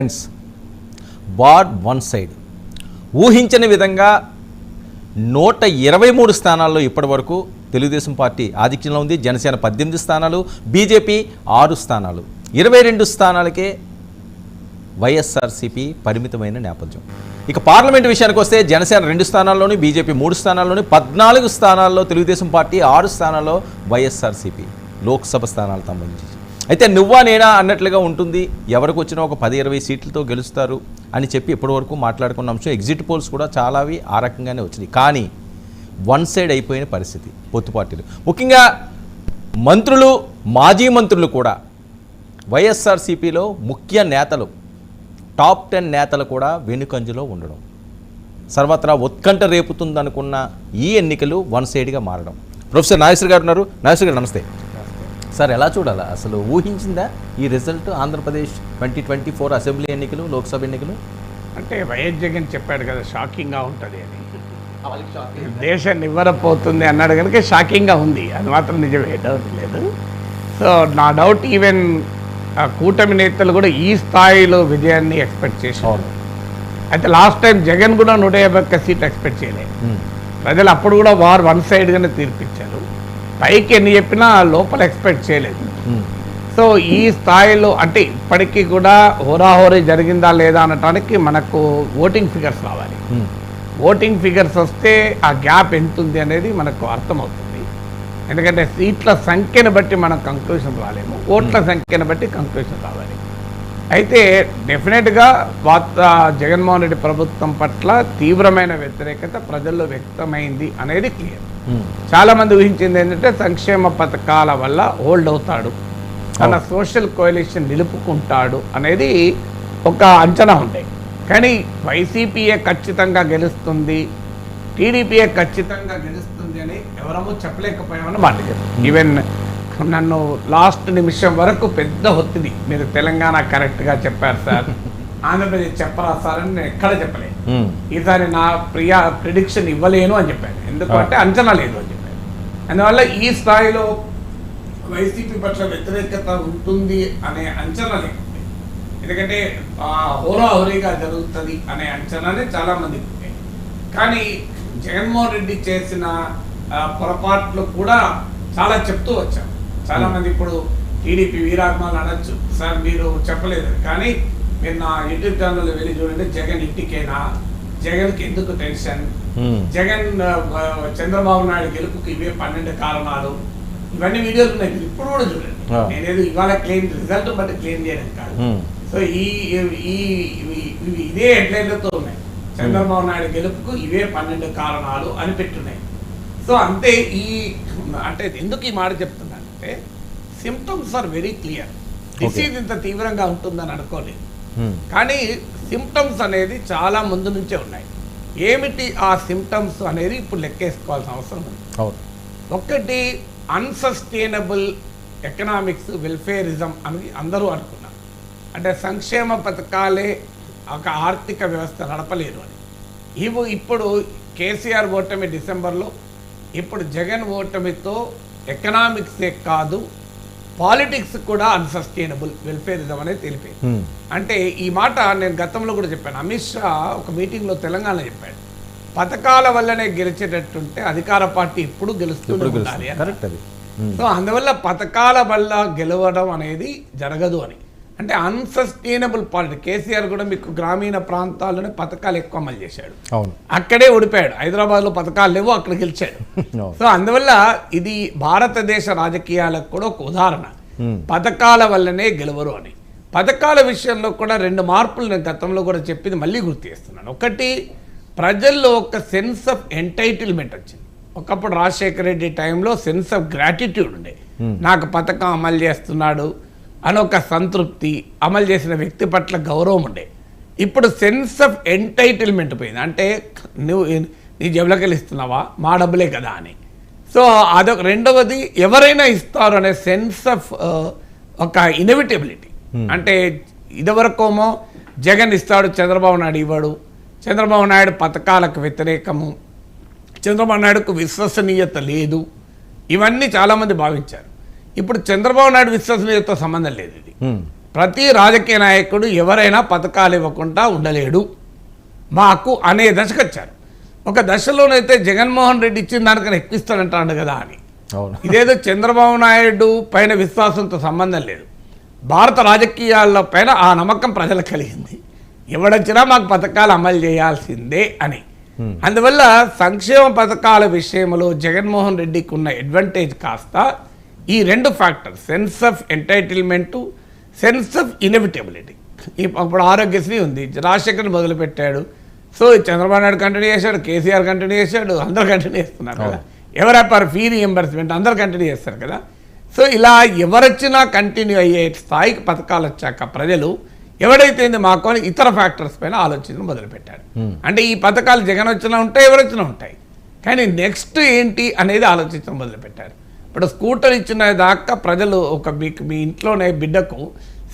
Friends, bar one side ఊహించని విధంగా 123 స్థానాల్లో ఇప్పటి వరకు తెలుగుదేశం పార్టీ ఆధిక్యంలో ఉంది. జనసేన 18 స్థానాలు, బీజేపీ 6 స్థానాలు, 22 స్థానాలకే వైఎస్ఆర్సీపీ పరిమితమైన నేపథ్యం. ఇక పార్లమెంట్ విషయానికి వస్తే జనసేన 2 స్థానాల్లోని, బీజేపీ 3 స్థానాల్లోని, 14 స్థానాల్లో తెలుగుదేశం పార్టీ, 6 స్థానాల్లో వైఎస్ఆర్సీపీ లోక్సభ స్థానాలకు సంబంధించి. అయితే నువ్వా నేనా అన్నట్లుగా ఉంటుంది. ఎవరికి వచ్చినా ఒక 10-20 సీట్లతో గెలుస్తారు అని చెప్పి ఇప్పటివరకు మాట్లాడుకున్న అంశం. ఎగ్జిట్ పోల్స్ కూడా చాలావి ఆ రకంగానే వచ్చినాయి. కానీ వన్ సైడ్ అయిపోయిన పరిస్థితి పొత్తు పార్టీలు, ముఖ్యంగా మంత్రులు, మాజీ మంత్రులు కూడా, వైఎస్ఆర్సీపీలో ముఖ్య నేతలు, టాప్ 10 నేతలు కూడా వెనుకంజలో ఉండడం, సర్వత్రా ఉత్కంఠ రేపుతుందనుకున్న ఈ ఎన్నికలు వన్ సైడ్గా మారడం. ప్రొఫెసర్ నాగేశ్వర్ గారు ఉన్నారు. నాగేశ్వర్ గారు నమస్తే సార్. ఎలా చూడాలా, అసలు ఊహించిందా ఈ రిజల్ట్? ఆంధ్రప్రదేశ్ 2024 అసెంబ్లీ ఎన్నికలు, లోక్సభ ఎన్నికలు అంటే వైఎస్ జగన్ చెప్పాడు కదా షాకింగ్గా ఉంటుంది అని, దేశం నివ్వరపోతుంది అన్నాడు కనుక షాకింగ్గా ఉంది. అది మాత్రం నిజమే, డౌట్ లేదు. సో నా డౌట్ ఈవెన్ కూటమి నేతలు కూడా ఈ స్థాయిలో విజయాన్ని ఎక్స్పెక్ట్ చేసేవారు. అయితే లాస్ట్ టైం జగన్ కూడా 151 సీట్లు ఎక్స్పెక్ట్ చేయలేదు. ప్రజలు అప్పుడు కూడా వారు వన్ సైడ్గానే తీర్పిచ్చారు. పైకి ఎన్ని చెప్పినా లోపల ఎక్స్పెక్ట్ చేయలేదు. సో ఈ స్థాయిలో అంటే ఇప్పటికీ కూడా హోరాహోరీ జరిగిందా లేదా అనటానికి మనకు ఓటింగ్ ఫిగర్స్ రావాలి. ఓటింగ్ ఫిగర్స్ వస్తే ఆ గ్యాప్ ఎంత ఉంది అనేది మనకు అర్థమవుతుంది. ఎందుకంటే సీట్ల సంఖ్యను బట్టి మనం కంక్లూషన్ రాలేము, ఓట్ల సంఖ్యను బట్టి కంక్లూషన్ రావాలి. అయితే డెఫినెట్గా జగన్మోహన్ రెడ్డి ప్రభుత్వం పట్ల తీవ్రమైన వ్యతిరేకత ప్రజల్లో వ్యక్తమైంది అనేది క్లియర్. చాలామంది ఊహించింది ఏంటంటే సంక్షేమ పథకాల వల్ల హోల్డ్ అవుతాడు, తన సోషల్ కోయలిషన్ నిలుపుకుంటాడు అనేది ఒక అంచనా ఉండే. కానీ వైసీపీయే ఖచ్చితంగా గెలుస్తుంది, టీడీపీయే ఖచ్చితంగా గెలుస్తుంది అని ఎవరమూ చెప్పలేకపోయామని మాట చెప్పారు. ఈవెన్ నన్ను లాస్ట్ నిమిషం వరకు పెద్ద ఒత్తిడి, మీరు తెలంగాణ కరెక్ట్గా చెప్పారు సార్, ఆంధ్రప్రదేశ్ చెప్పరా సార్ అని నేను ఎక్కడ చెప్పలేదు. ఈసారి నా ప్రిడిక్షన్ ఇవ్వలేను అని చెప్పాను. ఎందుకంటే అంచనా లేదు అని చెప్పాను. అందువల్ల ఈ స్థాయిలో వైసీపీ పట్ల వ్యతిరేకత ఉంటుంది అనే అంచనా లేకుంటే, ఎందుకంటే హోరాహోరీగా జరుగుతుంది అనే అంచనానే చాలా మందికి ఉంటాయి. కానీ జగన్మోహన్ రెడ్డి చేసిన పొరపాట్లు కూడా చాలా చెప్తూ వచ్చాం. చాలా మంది ఇప్పుడు టీడీపీ వీరాత్మలు అనొచ్చు, సార్ మీరు చెప్పలేదు కానీ మీరు నా యూట్యూబ్ ఛానల్లో వెళ్ళి చూడండి, జగన్ ఇంటికేనా, జగన్కి ఎందుకు టెన్షన్, జగన్ చంద్రబాబు నాయుడు గెలుపుకి ఇవే 12 కారణాలు, ఇవన్నీ వీడియోలు ఉన్నాయి, మీరు ఇప్పుడు కూడా చూడండి. నేనేదో ఇవాళ క్లెయిమ్ రిజల్ట్ బట్టి క్లెయిమ్ చేయడం కాదు. సో ఇదే హెడ్లైన్లతో ఉన్నాయి, చంద్రబాబు నాయుడు గెలుపుకు ఇవే 12 కారణాలు అని పెట్టున్నాయి. సో అంతే. అంటే ఎందుకు ఈ మాట చెప్తున్నానంటే symptoms are very clear. Disease ఇంత తీవ్రంగా ఉంటుందని అనుకోలేదు, కానీ సిమ్టమ్స్ అనేది చాలా ముందు నుంచే ఉన్నాయి. ఏమిటి ఆ సిమ్టమ్స్ అనేది ఇప్పుడు లెక్కేసుకోవాల్సిన అవసరం ఉంది. ఒకటి, అన్సస్టైనబుల్ ఎకనామిక్స్, వెల్ఫేరిజం అని అందరూ అనుకున్నారు. అంటే సంక్షేమ పథకాలే ఒక ఆర్థిక వ్యవస్థ నడపలేదు అని. ఇప్పుడు కేసీఆర్ ఓటమి డిసెంబర్లో, ఇప్పుడు జగన్ ఓటమితో ఎకనామిక్సే కాదు పాలిటిక్స్ కూడా అన్సస్టైనబుల్, వెల్ఫేరిజం అనేది తెలిపేది. అంటే ఈ మాట నేను గతంలో కూడా చెప్పాను. అమిత్ షా ఒక మీటింగ్లో తెలంగాణ చెప్పాడు, పథకాల వల్లనే గెలిచేటట్టుంటే అధికార పార్టీ ఎప్పుడు గెలుస్తూ ఉండాలి. సో అందువల్ల పథకాల వల్ల గెలవడం అనేది జరగదు అని. అంటే అన్సస్టైనబుల్ పాలిటిక్స్. కేసీఆర్ కూడా మీకు గ్రామీణ ప్రాంతాల్లోనే పథకాలు ఎక్కువ అమలు చేశాడు, అక్కడే ఓడిపోయాడు. హైదరాబాద్లో పథకాలు లేవు, అక్కడ గెలిచాడు. సో అందువల్ల ఇది భారతదేశ రాజకీయాలకు కూడా ఒక ఉదాహరణ, పథకాల వల్లనే గెలవరు అని. పథకాల విషయంలో కూడా 2 మార్పులు నేను గతంలో కూడా చెప్పింది మళ్ళీ గుర్తు చేస్తున్నాను. ఒకటి, ప్రజల్లో ఒక సెన్స్ ఆఫ్ ఎంటైటిల్మెంట్ వచ్చింది. ఒకప్పుడు రాజశేఖర రెడ్డి టైంలో సెన్స్ ఆఫ్ గ్రాటిట్యూడ్ ఉండే, నాకు పథకం అమలు చేస్తున్నాడు అని ఒక సంతృప్తి, అమలు చేసిన వ్యక్తి పట్ల గౌరవం ఉండే. ఇప్పుడు సెన్స్ ఆఫ్ ఎంటైటిల్మెంట్ పోయింది. అంటే నువ్వు నీ జబ్బులకెళ్ళి ఇస్తున్నావా, మా డబ్బులే కదా అని. సో అదొక. రెండవది, ఎవరైనా ఇస్తారు అనే సెన్స్ ఆఫ్ ఒక ఇన్ఎవిటబిలిటీ. అంటే ఇదివరకేమో జగన్ ఇస్తాడు, చంద్రబాబు నాయుడు ఇవ్వడు, చంద్రబాబు నాయుడు పథకాలకు వ్యతిరేకము, చంద్రబాబు నాయుడుకు విశ్వసనీయత లేదు, ఇవన్నీ చాలామంది భావించారు. ఇప్పుడు చంద్రబాబు నాయుడు విశ్వసనీయతతో సంబంధం లేదు. ఇది ప్రతి రాజకీయ నాయకుడు ఎవరైనా పథకాలు ఇవ్వకుండా ఉండలేడు మాకు అనే దశకు వచ్చారు. ఒక దశలోనైతే జగన్మోహన్ రెడ్డి ఇచ్చిన దానికన్నా ఎక్కిస్తాడంటాడు కదా అని. ఇదేదో చంద్రబాబు నాయుడు పైన విశ్వాసంతో సంబంధం లేదు, భారత రాజకీయాల పైన ఆ నమ్మకం ప్రజలకు కలిగింది. ఎవడొచ్చినా మాకు పథకాలు అమలు చేయాల్సిందే అని. అందువల్ల సంక్షేమ పథకాల విషయంలో జగన్మోహన్ రెడ్డికి ఉన్న అడ్వాంటేజ్ కాస్త ఈ రెండు factors, sense of entitlement, sense of inevitability. ఇప్పుడు ఆరోగ్యశ్రీ ఉంది, రాజశేఖర్ మొదలుపెట్టాడు, సో చంద్రబాబు నాయుడు కంటిన్యూ చేశాడు, కేసీఆర్ కంటిన్యూ చేశాడు, అందరూ కంటిన్యూ చేస్తున్నారు కదా. ఎవరైనా ఫీ రీఎంబర్స్మెంట్ అందరూ కంటిన్యూ చేస్తారు కదా. సో ఇలా ఎవరొచ్చినా కంటిన్యూ అయ్యే స్థాయికి పథకాలు వచ్చాక ప్రజలు ఎవడైతే మాకు అని ఇతర ఫ్యాక్టర్స్ పైన ఆలోచించడం మొదలుపెట్టాడు. అంటే ఈ పథకాలు జగన్ వచ్చినా ఉంటాయి, ఎవరొచ్చినా ఉంటాయి, కానీ నెక్స్ట్ ఏంటి అనేది ఆలోచించడం మొదలుపెట్టారు. ఇప్పుడు స్కూటర్ ఇచ్చిన దాకా ప్రజలు మీ ఇంట్లోనే బిడ్డకు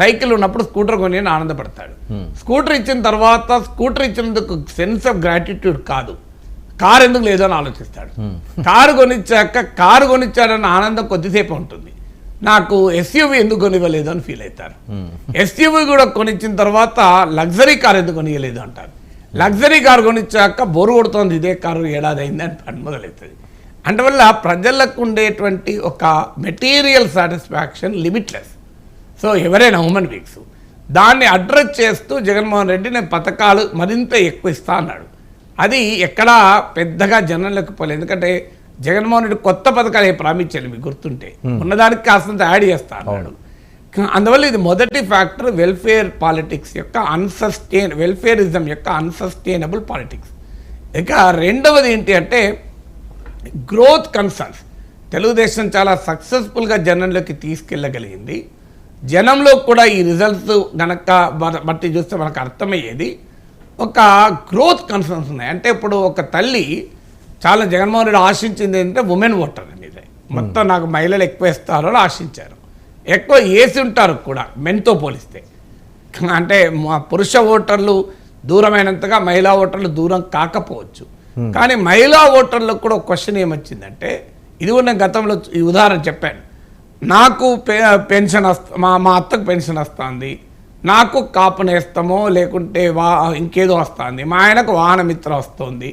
సైకిల్ ఉన్నప్పుడు స్కూటర్ కొని ఆనందపడతాడు. స్కూటర్ ఇచ్చిన తర్వాత స్కూటర్ ఇచ్చినందుకు సెన్స్ ఆఫ్ గ్రాటిట్యూడ్ కాదు, కారు ఎందుకు లేదో అని ఆలోచిస్తాడు. కారు కొనిచ్చాడన్న ఆనందం కొద్దిసేపు ఉంటుంది, నాకు ఎస్యూవీ ఎందుకు కొనివ్వలేదు అని ఫీల్ అవుతారు. ఎస్యూవీ కూడా కొనిచ్చిన తర్వాత లగ్జరీ కార్ ఎందుకు కొనియలేదు అంటారు. లగ్జరీ కారు కొనిచ్చాక బోరు కొడుతోంది, ఇదే కారు ఏడాది అయింది అని పని మొదలవుతుంది. అందువల్ల ప్రజలకు ఉండేటువంటి ఒక మెటీరియల్ సాటిస్ఫాక్షన్ లిమిట్లెస్. సో ఎవరైనా హ్యూమన్ బీయింగ్స్ దాన్ని అడ్రస్ చేస్తూ జగన్మోహన్ రెడ్డి నేను పథకాలు మరింత ఎక్కువ ఇస్తా అన్నాడు. అది ఎక్కడా పెద్దగా జనంలోకి పోలేదు, ఎందుకంటే జగన్మోహన్ రెడ్డి కొత్త పథకాలు ప్రామించాలి మీకు గుర్తుంటే, ఉన్నదానికి కాస్తంత యాడ్ చేస్తా అన్నాడు. అందువల్ల ఇది మొదటి ఫ్యాక్టర్, వెల్ఫేర్ పాలిటిక్స్ యొక్క వెల్ఫేరిజం యొక్క అన్సస్టైనబుల్ పాలిటిక్స్. ఇక రెండవది ఏంటి అంటే గ్రోత్ కన్సర్న్స్. తెలుగుదేశం చాలా సక్సెస్ఫుల్గా జనంలోకి తీసుకెళ్ళగలిగింది. జనంలో కూడా ఈ రిజల్ట్స్ గనక బట్టి చూస్తే మనకు అర్థమయ్యేది ఒక గ్రోత్ కన్సర్న్స్ ఉన్నాయి. అంటే ఇప్పుడు ఒక తల్లి చాలా జగన్మోహన్ రెడ్డి ఆశించింది ఏంటంటే ఉమెన్ ఓటర్ అనేది, మొత్తం నాకు మహిళలు ఎక్కువ ఇస్తారో అని ఆశించారు. ఎక్కువ వేసి ఉంటారు కూడా మెన్తో పోలిస్తే. అంటే పురుష ఓటర్లు దూరమైనంతగా మహిళా ఓటర్లు దూరం కాకపోవచ్చు, కానీ మహిళా ఓటర్లకు కూడా ఒక క్వశ్చన్ ఏమొచ్చిందంటే, ఇది కూడా నేను గతంలో ఈ ఉదాహరణ చెప్పాను, నాకు పెన్షన్ మా అత్తకు పెన్షన్ వస్తుంది, నాకు కాపు నేస్తమో లేకుంటే ఇంకేదో వస్తుంది, మా ఆయనకు వాహనమిత్ర వస్తుంది,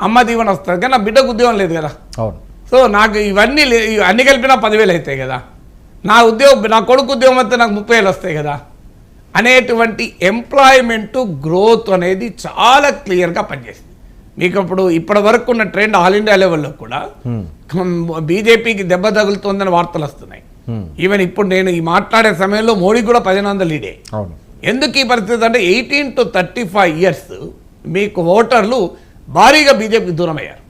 అమ్మ దీవెన వస్తుంది, కానీ నా బిడ్డకు ఉద్యోగం లేదు కదా. సో నాకు ఇవన్నీ అన్ని కలిపినా 10,000 అవుతాయి కదా, నా కొడుకు ఉద్యోగం వస్తే నాకు 30,000 వస్తాయి కదా అనేటువంటి ఎంప్లాయ్మెంట్ గ్రోత్ అనేది చాలా క్లియర్గా పనిచేసింది. మీకు ఇప్పటి వరకు ఉన్న ట్రెండ్ ఆల్ ఇండియా లెవెల్లో కూడా బీజేపీకి దెబ్బ తగులుతోందని వార్తలు వస్తున్నాయి. ఈవెన్ ఇప్పుడు నేను ఈ మాట్లాడే సమయంలో మోడీ కూడా 1500 లీడే. ఎందుకు ఈ పరిస్థితి అంటే 18 to 35 years మీకు ఓటర్లు భారీగా బీజేపీకి దూరం అయ్యారు.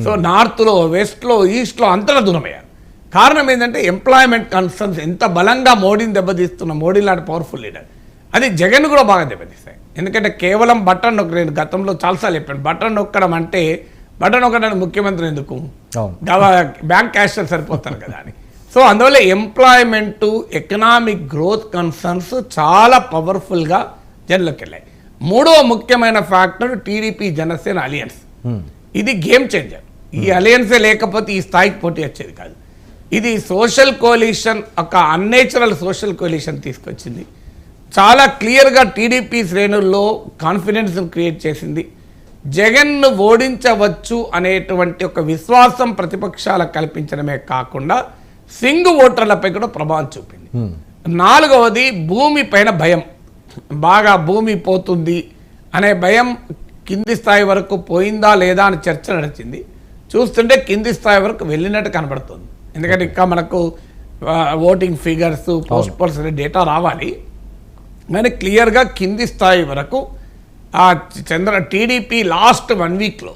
సో నార్త్లో, వెస్ట్లో, ఈస్ట్లో అంతటా దూరం అయ్యారు. కారణం ఏంటంటే ఎంప్లాయ్మెంట్ కన్సర్న్స్ ఎంత బలంగా మోడీని దెబ్బతీస్తున్న, మోడీ లాంటి పవర్ఫుల్ లీడర్ అది జగన్ కూడా బాగా దెబ్బతీస్తాయి. ఎందుకంటే కేవలం బటన్ నొక్క, నేను గతంలో చాలాసార్లు చెప్పాను, బటన్ నొక్కడం అంటే బటన్ నొక్కడానికి ముఖ్యమంత్రి ఎందుకు, బ్యాంక్ క్యాషియర్ సరిపోతారు కదా అని. సో అందువల్ల ఎంప్లాయ్మెంట్, ఎకనామిక్ గ్రోత్ కన్సర్న్స్ చాలా పవర్ఫుల్గా జనంలోకి వెళ్ళాయి. మూడవ ముఖ్యమైన ఫ్యాక్టర్ టీడీపీ జనసేన అలియన్స్. ఇది గేమ్ చేంజర్. ఈ అలియన్సే లేకపోతే ఈ స్థాయికి పోటీ వచ్చేది కాదు. ఇది సోషల్ కోalition, ఒక అన్నేచురల్ సోషల్ కోalition తీసుకొచ్చింది. చాలా క్లియర్గా టీడీపీ శ్రేణుల్లో కాన్ఫిడెన్స్ను క్రియేట్ చేసింది. జగన్ను ఓడించవచ్చు అనేటువంటి ఒక విశ్వాసం ప్రతిపక్షాలకు కల్పించడమే కాకుండా సింగ్ ఓటర్లపై కూడా ప్రభావం చూపింది. నాలుగవది భూమి పైన భయం, బాగా భూమి పోతుంది అనే భయం కింది స్థాయి వరకు పోయిందా లేదా అని చర్చ నడిచింది. చూస్తుంటే కింది స్థాయి వరకు వెళ్ళినట్టు కనబడుతుంది. ఎందుకంటే ఇంకా మనకు voting figures, post poles data రావాలి, కానీ క్లియర్గా కింది స్థాయి వరకు ఆ టీడీపీ లాస్ట్ 1 weekలో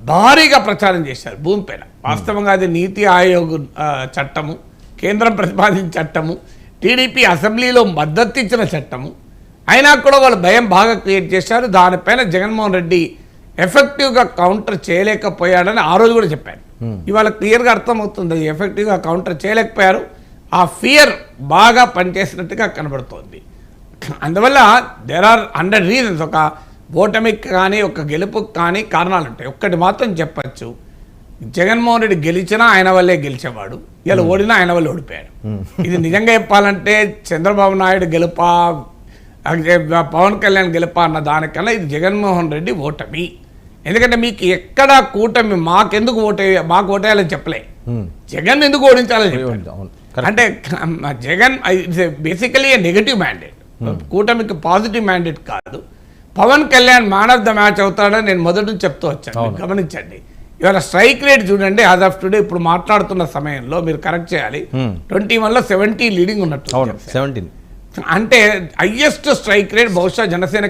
భారీగా ప్రచారం చేశారు భూమి పైన. వాస్తవంగా అది నీతి ఆయోగ్ చట్టము, కేంద్రం ప్రతిపాదించిన చట్టము, టీడీపీ అసెంబ్లీలో మద్దతు ఇచ్చిన చట్టము, అయినా కూడా వాళ్ళు భయం బాగా క్రియేట్ చేశారు. దానిపైన జగన్మోహన్ రెడ్డి ఎఫెక్టివ్గా కౌంటర్ చేయలేకపోయాడని ఆ రోజు కూడా చెప్పారు. ఇవాళ క్లియర్గా అర్థమవుతుంది, అది ఎఫెక్టివ్గా కౌంటర్ చేయలేకపోయారు. ఆ ఫియర్ బాగా పనిచేసినట్టుగా కనబడుతోంది. అందువల్ల దేర్ ఆర్ 100 reasons. ఒక ఓటమికి కానీ ఒక గెలుపుకి కానీ కారణాలు ఉంటాయి. ఒక్కటి మాత్రం చెప్పచ్చు, జగన్మోహన్ రెడ్డి గెలిచినా ఆయన వల్లే గెలిచేవాడు, ఇలా ఓడినా ఆయన వల్లే ఓడిపోయాడు. ఇది నిజంగా చెప్పాలంటే చంద్రబాబు నాయుడు గెలుపా పవన్ కళ్యాణ్ గెలుపా అన్న దానికన్నా ఇది జగన్మోహన్ రెడ్డి ఓటమి. ఎందుకంటే మీకు ఎక్కడ కూటమి మాకెందుకు మాకు ఓటేయాలని చెప్పలే, జగన్ ఎందుకు ఓడించాలని చెప్పారు. అంటే జగన్ బేసికలీ నెగటివ్ మ్యాండేట్, కూటమికి పాజిటివ్ మ్యాండేట్ కాదు. Pawan Kalyan man of the match అవుతాడని నేను మొదటి నుంచి చెప్తూ వచ్చాను. గమనించండి, ఇవాళ స్ట్రైక్ రేట్ చూడండి, యాజ్ ఆఫ్ టుడే ఇప్పుడు మాట్లాడుతున్న సమయంలో మీరు కరెక్ట్ చేయాలి, 21లో 70 లీడింగ్ ఉన్నట్టు. 17 అంటే హైయెస్ట్ స్ట్రైక్ రేట్ బహుశా జనసేన